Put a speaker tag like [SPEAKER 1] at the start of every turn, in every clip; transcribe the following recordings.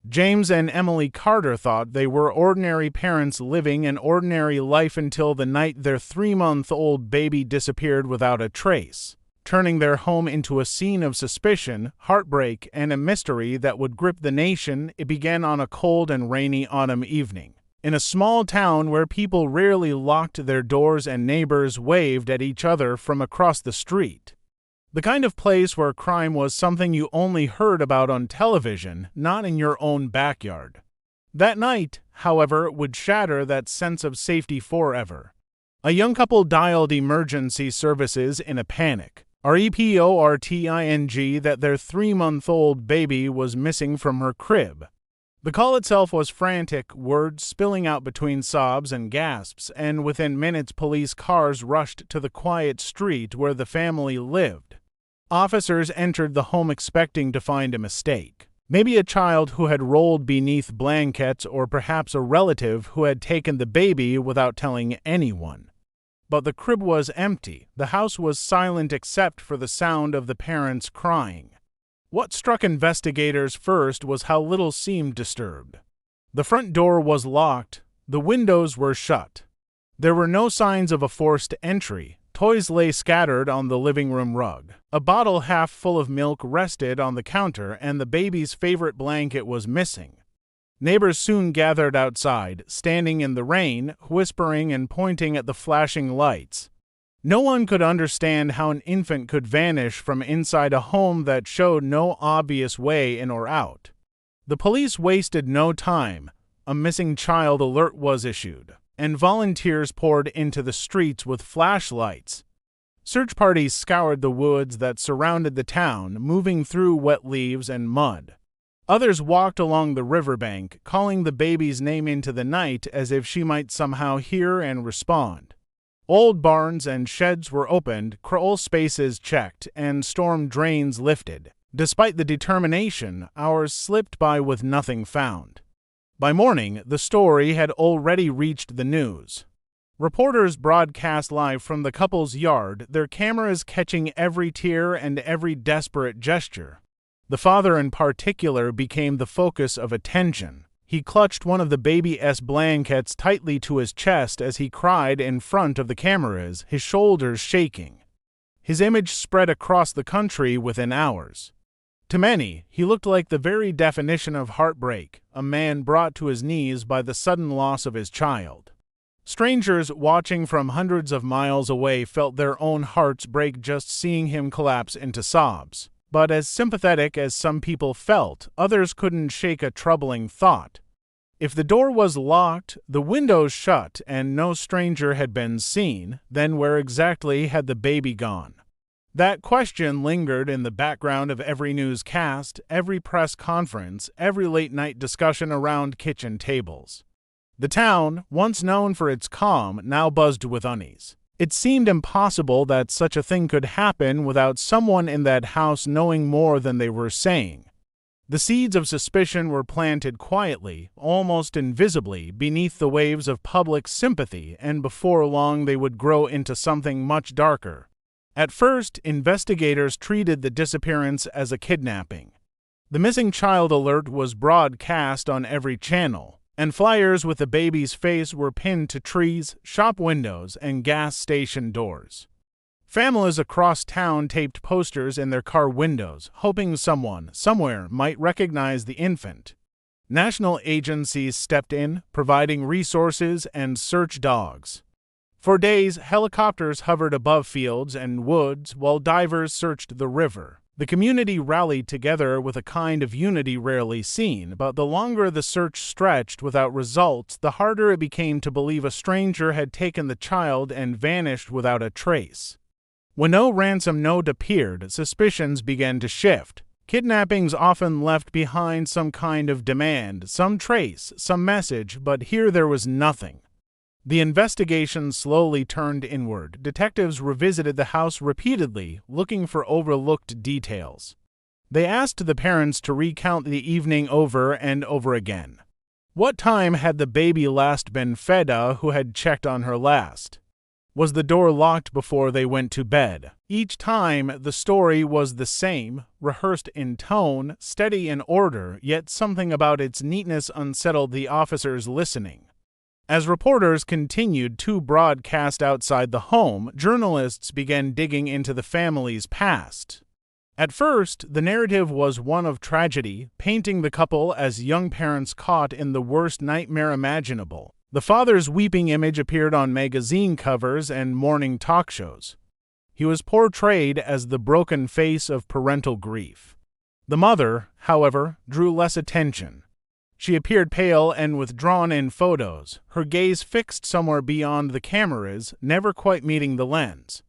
[SPEAKER 1] James and Emily Carter thought they were ordinary parents living an ordinary life until the night their 3-month-old baby disappeared without a trace, turning their home into a scene of suspicion, heartbreak, and a mystery that would grip the nation. It began on a cold and rainy autumn evening, in a small town where people rarely locked their doors and neighbors waved at each other from across the street. The kind of place where crime was something you only heard about on television, not in your own backyard. That night, however, would shatter that sense of safety forever. A young couple dialed emergency services in a panic, reporting that their 3-month-old baby was missing from her crib. The call itself was frantic, words spilling out between sobs and gasps, and within minutes police cars rushed to the quiet street where the family lived. Officers entered the home expecting to find a mistake. Maybe a child who had rolled beneath blankets, or perhaps a relative who had taken the baby without telling anyone. But the crib was empty. The house was silent except for the sound of the parents crying. What struck investigators first was how little seemed disturbed. The front door was locked. The windows were shut. There were no signs of a forced entry. Toys lay scattered on the living room rug. A bottle half full of milk rested on the counter, and the baby's favorite blanket was missing. Neighbors soon gathered outside, standing in the rain, whispering and pointing at the flashing lights. No one could understand how an infant could vanish from inside a home that showed no obvious way in or out. The police wasted no time. A missing child alert was issued, and volunteers poured into the streets with flashlights. Search parties scoured the woods that surrounded the town, moving through wet leaves and mud. Others walked along the riverbank, calling the baby's name into the night as if she might somehow hear and respond. Old barns and sheds were opened, crawl spaces checked, and storm drains lifted. Despite the determination, hours slipped by with nothing found. By morning, the story had already reached the news. Reporters broadcast live from the couple's yard, their cameras catching every tear and every desperate gesture. The father in particular became the focus of attention. He clutched one of the baby's blankets tightly to his chest as he cried in front of the cameras, his shoulders shaking. His image spread across the country within hours. To many, he looked like the very definition of heartbreak, a man brought to his knees by the sudden loss of his child. Strangers watching from hundreds of miles away felt their own hearts break just seeing him collapse into sobs. But as sympathetic as some people felt, others couldn't shake a troubling thought. If the door was locked, the windows shut, and no stranger had been seen, then where exactly had the baby gone? That question lingered in the background of every newscast, every press conference, every late-night discussion around kitchen tables. The town, once known for its calm, now buzzed with unease. It seemed impossible that such a thing could happen without someone in that house knowing more than they were saying. The seeds of suspicion were planted quietly, almost invisibly, beneath the waves of public sympathy, and before long they would grow into something much darker. At first, investigators treated the disappearance as a kidnapping. The missing child alert was broadcast on every channel, and flyers with the baby's face were pinned to trees, shop windows, and gas station doors. Families across town taped posters in their car windows, hoping someone, somewhere, might recognize the infant. National agencies stepped in, providing resources and search dogs. For days, helicopters hovered above fields and woods while divers searched the river. The community rallied together with a kind of unity rarely seen, but the longer the search stretched without results, the harder it became to believe a stranger had taken the child and vanished without a trace. When no ransom note appeared, suspicions began to shift. Kidnappings often left behind some kind of demand, some trace, some message, but here there was nothing. The investigation slowly turned inward. Detectives revisited the house repeatedly, looking for overlooked details. They asked the parents to recount the evening over and over again. What time had the baby last been fed who had checked on her last? Was the door locked before they went to bed? Each time, the story was the same, rehearsed in tone, steady in order, yet something about its neatness unsettled the officers listening. As reporters continued to broadcast outside the home, journalists began digging into the family's past. At first, the narrative was one of tragedy, painting the couple as young parents caught in the worst nightmare imaginable. The father's weeping image appeared on magazine covers and morning talk shows. He was portrayed as the broken face of parental grief. The mother, however, drew less attention. She appeared pale and withdrawn in photos, her gaze fixed somewhere beyond the cameras, never quite meeting the lens.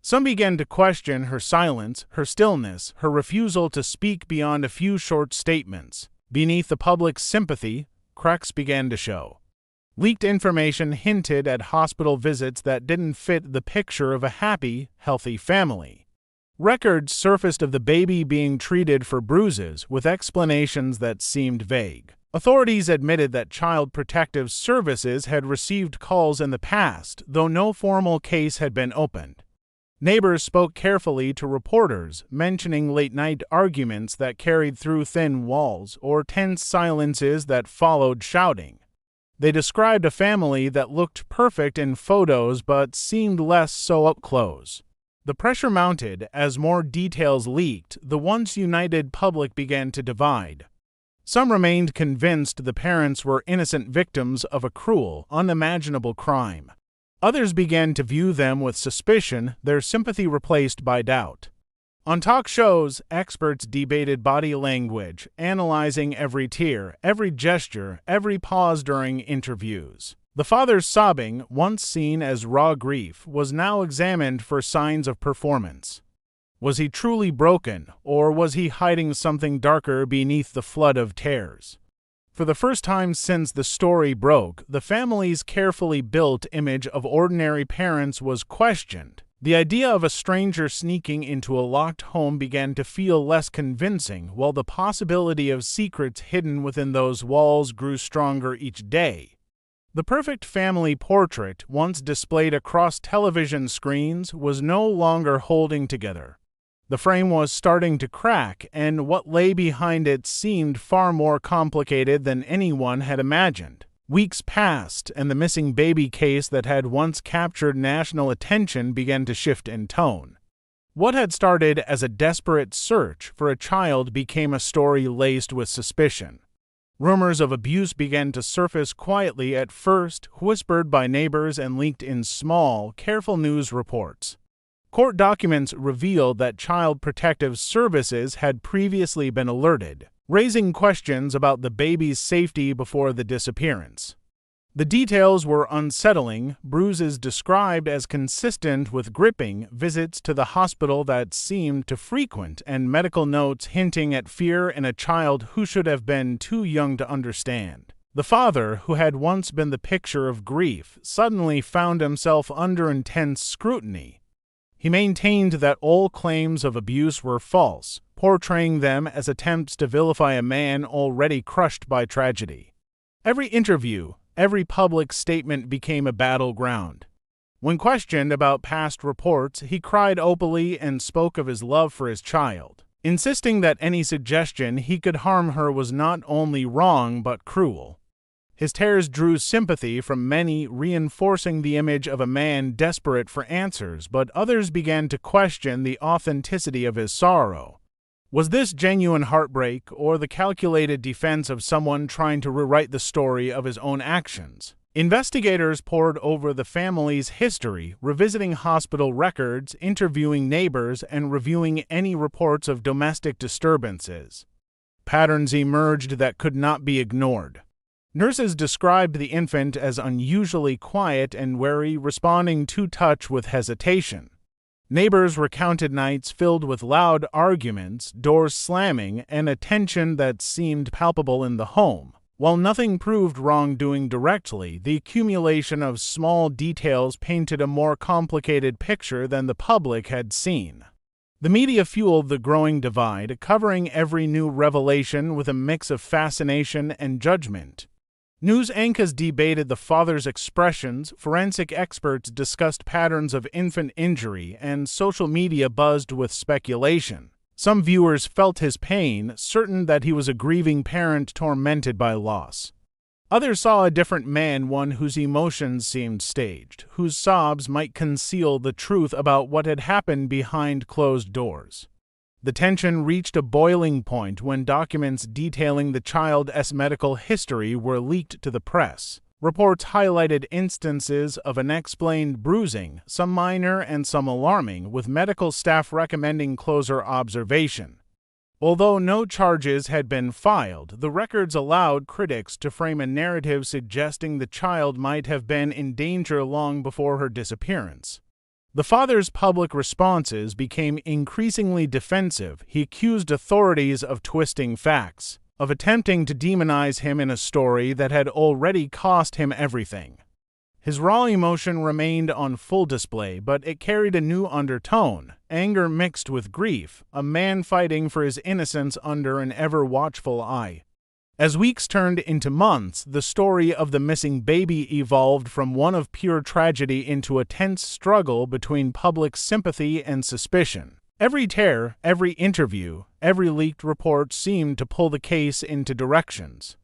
[SPEAKER 1] Some began to question her silence, her stillness, her refusal to speak beyond a few short statements. Beneath the public's sympathy, cracks began to show. Leaked information hinted at hospital visits that didn't fit the picture of a happy, healthy family. Records surfaced of the baby being treated for bruises, with explanations that seemed vague. Authorities admitted that Child Protective Services had received calls in the past, though no formal case had been opened. Neighbors spoke carefully to reporters, mentioning late-night arguments that carried through thin walls or tense silences that followed shouting. They described a family that looked perfect in photos but seemed less so up close. The pressure mounted as more details leaked. The once united public began to divide. Some remained convinced the parents were innocent victims of a cruel, unimaginable crime. Others began to view them with suspicion, their sympathy replaced by doubt. On talk shows, experts debated body language, analyzing every tear, every gesture, every pause during interviews. The father's sobbing, once seen as raw grief, was now examined for signs of performance. Was he truly broken, or was he hiding something darker beneath the flood of tears? For the first time since the story broke, the family's carefully built image of ordinary parents was questioned. The idea of a stranger sneaking into a locked home began to feel less convincing, while the possibility of secrets hidden within those walls grew stronger each day. The perfect family portrait, once displayed across television screens, was no longer holding together. The frame was starting to crack, and what lay behind it seemed far more complicated than anyone had imagined. Weeks passed, and the missing baby case that had once captured national attention began to shift in tone. What had started as a desperate search for a child became a story laced with suspicion. Rumors of abuse began to surface quietly at first, whispered by neighbors and leaked in small, careful news reports. Court documents revealed that Child Protective Services had previously been alerted, raising questions about the baby's safety before the disappearance. The details were unsettling, bruises described as consistent with gripping, visits to the hospital that seemed too frequent, and medical notes hinting at fear in a child who should have been too young to understand. The father, who had once been the picture of grief, suddenly found himself under intense scrutiny. He maintained that all claims of abuse were false, portraying them as attempts to vilify a man already crushed by tragedy. Every interview, every public statement became a battleground. When questioned about past reports, he cried openly and spoke of his love for his child, insisting that any suggestion he could harm her was not only wrong but cruel. His tears drew sympathy from many, reinforcing the image of a man desperate for answers, but others began to question the authenticity of his sorrow. Was this genuine heartbreak, or the calculated defense of someone trying to rewrite the story of his own actions? Investigators pored over the family's history, revisiting hospital records, interviewing neighbors, and reviewing any reports of domestic disturbances. Patterns emerged that could not be ignored. Nurses described the infant as unusually quiet and wary, responding to touch with hesitation. Neighbors recounted nights filled with loud arguments, doors slamming, and a tension that seemed palpable in the home. While nothing proved wrongdoing directly, the accumulation of small details painted a more complicated picture than the public had seen. The media fueled the growing divide, covering every new revelation with a mix of fascination and judgment. News anchors debated the father's expressions, forensic experts discussed patterns of infant injury, and social media buzzed with speculation. Some viewers felt his pain, certain that he was a grieving parent tormented by loss. Others saw a different man, one whose emotions seemed staged, whose sobs might conceal the truth about what had happened behind closed doors. The tension reached a boiling point when documents detailing the child's medical history were leaked to the press. Reports highlighted instances of unexplained bruising, some minor and some alarming, with medical staff recommending closer observation. Although no charges had been filed, the records allowed critics to frame a narrative suggesting the child might have been in danger long before her disappearance. The father's public responses became increasingly defensive. He accused authorities of twisting facts, of attempting to demonize him in a story that had already cost him everything. His raw emotion remained on full display, but it carried a new undertone, anger mixed with grief, a man fighting for his innocence under an ever-watchful eye. As weeks turned into months, the story of the missing baby evolved from one of pure tragedy into a tense struggle between public sympathy and suspicion. Every tear, every interview, every leaked report seemed to pull the case into directions.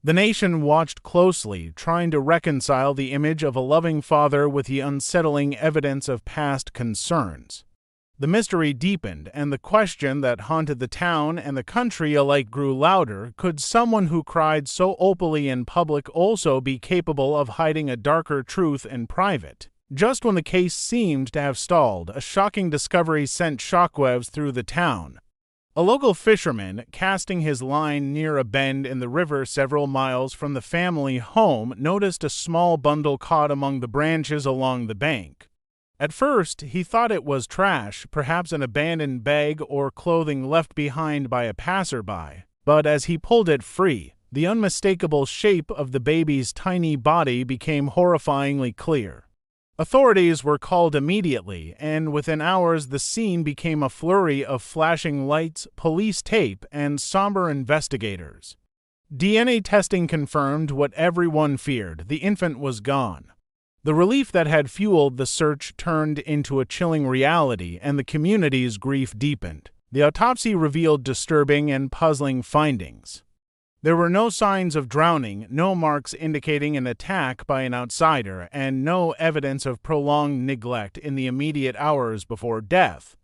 [SPEAKER 1] The nation watched closely, trying to reconcile the image of a loving father with the unsettling evidence of past concerns. The mystery deepened, and the question that haunted the town and the country alike grew louder: could someone who cried so openly in public also be capable of hiding a darker truth in private? Just when the case seemed to have stalled, a shocking discovery sent shockwaves through the town. A local fisherman, casting his line near a bend in the river several miles from the family home, noticed a small bundle caught among the branches along the bank. At first, he thought it was trash, perhaps an abandoned bag or clothing left behind by a passerby. But as he pulled it free, the unmistakable shape of the baby's tiny body became horrifyingly clear. Authorities were called immediately, and within hours the scene became a flurry of flashing lights, police tape, and somber investigators. DNA testing confirmed what everyone feared: the infant was gone. The relief that had fueled the search turned into a chilling reality, and the community's grief deepened. The autopsy revealed disturbing and puzzling findings. There were no signs of drowning, no marks indicating an attack by an outsider, and no evidence of prolonged neglect in the immediate hours before death.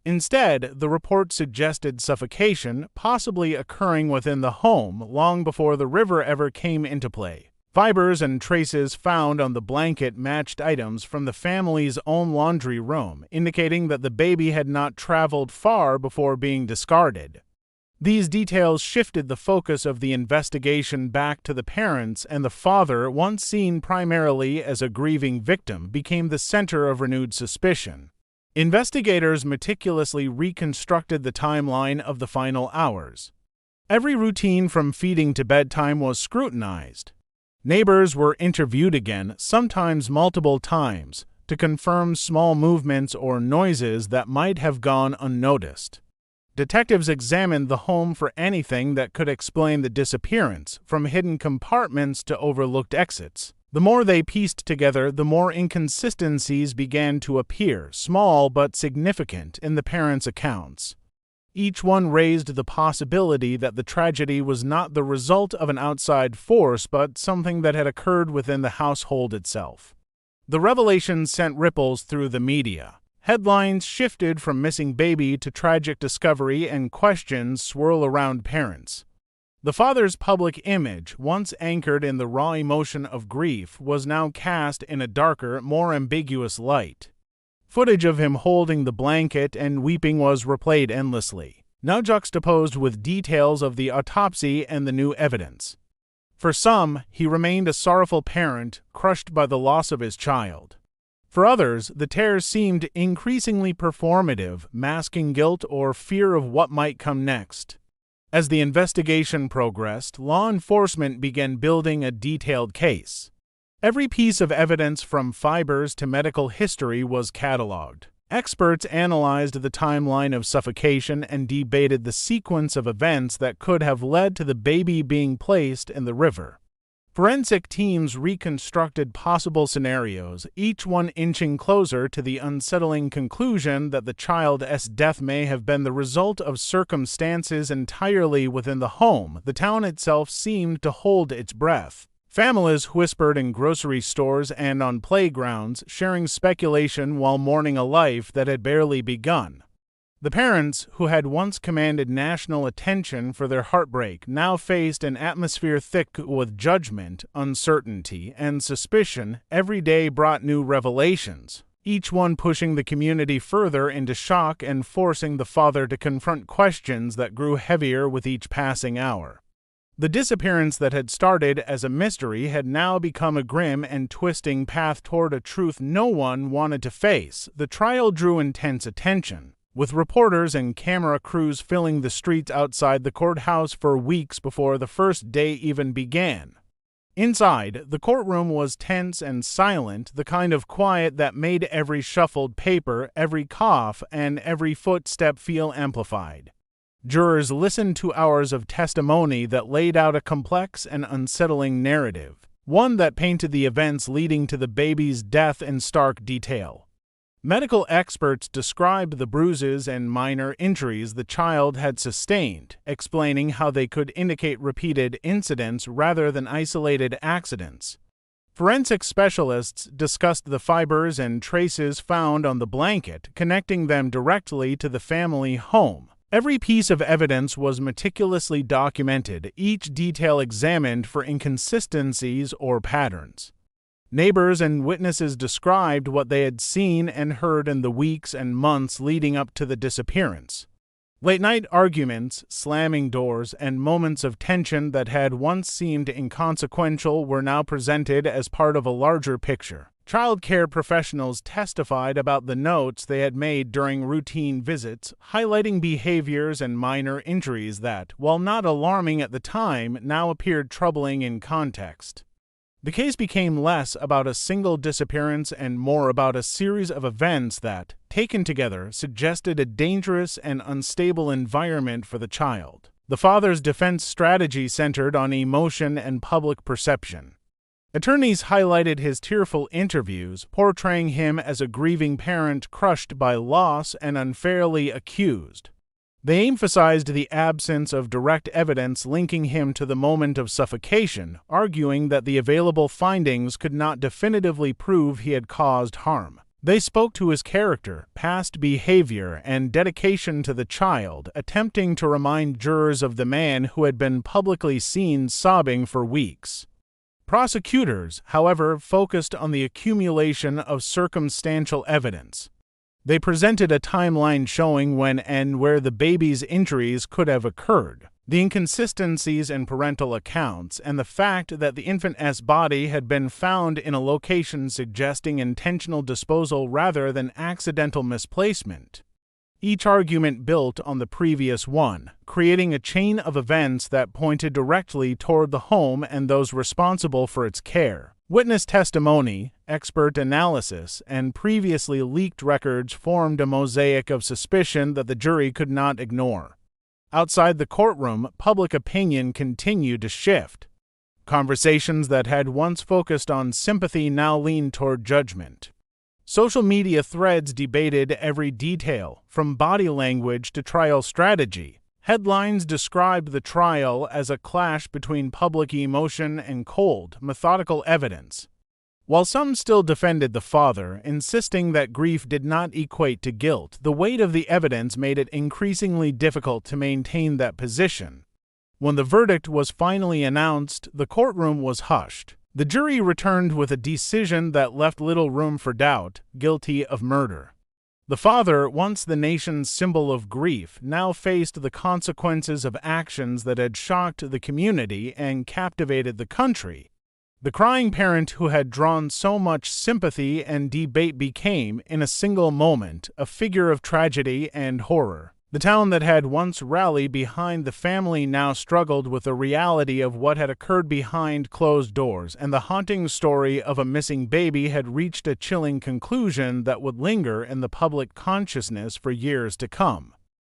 [SPEAKER 1] Instead, the report suggested suffocation, possibly occurring within the home long before the river ever came into play. Fibers and traces found on the blanket matched items from the family's own laundry room, indicating that the baby had not traveled far before being discarded. These details shifted the focus of the investigation back to the parents, and the father, once seen primarily as a grieving victim, became the center of renewed suspicion. Investigators meticulously reconstructed the timeline of the final hours. Every routine from feeding to bedtime was scrutinized. Neighbors were interviewed again, sometimes multiple times, to confirm small movements or noises that might have gone unnoticed. Detectives examined the home for anything that could explain the disappearance, from hidden compartments to overlooked exits. The more they pieced together, the more inconsistencies began to appear, small but significant, in the parents' accounts. Each one raised the possibility that the tragedy was not the result of an outside force, but something that had occurred within the household itself. The revelation sent ripples through the media. Headlines shifted from missing baby to tragic discovery, and questions swirl around parents. The father's public image, once anchored in the raw emotion of grief, was now cast in a darker, more ambiguous light. Footage of him holding the blanket and weeping was replayed endlessly, now juxtaposed with details of the autopsy and the new evidence. For some, he remained a sorrowful parent, crushed by the loss of his child. For others, the tears seemed increasingly performative, masking guilt or fear of what might come next. As the investigation progressed, law enforcement began building a detailed case. Every piece of evidence from fibers to medical history was cataloged. Experts analyzed the timeline of suffocation and debated the sequence of events that could have led to the baby being placed in the river. Forensic teams reconstructed possible scenarios, each one inching closer to the unsettling conclusion that the child's death may have been the result of circumstances entirely within the home. The town itself seemed to hold its breath. Families whispered in grocery stores and on playgrounds, sharing speculation while mourning a life that had barely begun. The parents, who had once commanded national attention for their heartbreak, now faced an atmosphere thick with judgment, uncertainty, and suspicion. Every day brought new revelations, each one pushing the community further into shock and forcing the father to confront questions that grew heavier with each passing hour. The disappearance that had started as a mystery had now become a grim and twisting path toward a truth no one wanted to face. The trial drew intense attention, with reporters and camera crews filling the streets outside the courthouse for weeks before the first day even began. Inside, the courtroom was tense and silent, the kind of quiet that made every shuffled paper, every cough, and every footstep feel amplified. Jurors listened to hours of testimony that laid out a complex and unsettling narrative, one that painted the events leading to the baby's death in stark detail. Medical experts described the bruises and minor injuries the child had sustained, explaining how they could indicate repeated incidents rather than isolated accidents. Forensic specialists discussed the fibers and traces found on the blanket, connecting them directly to the family home. Every piece of evidence was meticulously documented, each detail examined for inconsistencies or patterns. Neighbors and witnesses described what they had seen and heard in the weeks and months leading up to the disappearance. Late-night arguments, slamming doors, and moments of tension that had once seemed inconsequential were now presented as part of a larger picture. Child care professionals testified about the notes they had made during routine visits, highlighting behaviors and minor injuries that, while not alarming at the time, now appeared troubling in context. The case became less about a single disappearance and more about a series of events that, taken together, suggested a dangerous and unstable environment for the child. The father's defense strategy centered on emotion and public perception. Attorneys highlighted his tearful interviews, portraying him as a grieving parent crushed by loss and unfairly accused. They emphasized the absence of direct evidence linking him to the moment of suffocation, arguing that the available findings could not definitively prove he had caused harm. They spoke to his character, past behavior, and dedication to the child, attempting to remind jurors of the man who had been publicly seen sobbing for weeks. Prosecutors, however, focused on the accumulation of circumstantial evidence. They presented a timeline showing when and where the baby's injuries could have occurred, the inconsistencies in parental accounts, and the fact that the infant's body had been found in a location suggesting intentional disposal rather than accidental misplacement. Each argument built on the previous one, creating a chain of events that pointed directly toward the home and those responsible for its care. Witness testimony, expert analysis, and previously leaked records formed a mosaic of suspicion that the jury could not ignore. Outside the courtroom, public opinion continued to shift. Conversations that had once focused on sympathy now leaned toward judgment. Social media threads debated every detail, from body language to trial strategy. Headlines described the trial as a clash between public emotion and cold, methodical evidence. While some still defended the father, insisting that grief did not equate to guilt, the weight of the evidence made it increasingly difficult to maintain that position. When the verdict was finally announced, the courtroom was hushed. The jury returned with a decision that left little room for doubt: guilty of murder. The father, once the nation's symbol of grief, now faced the consequences of actions that had shocked the community and captivated the country. The crying parent who had drawn so much sympathy and debate became, in a single moment, a figure of tragedy and horror. The town that had once rallied behind the family now struggled with the reality of what had occurred behind closed doors, and the haunting story of a missing baby had reached a chilling conclusion that would linger in the public consciousness for years to come.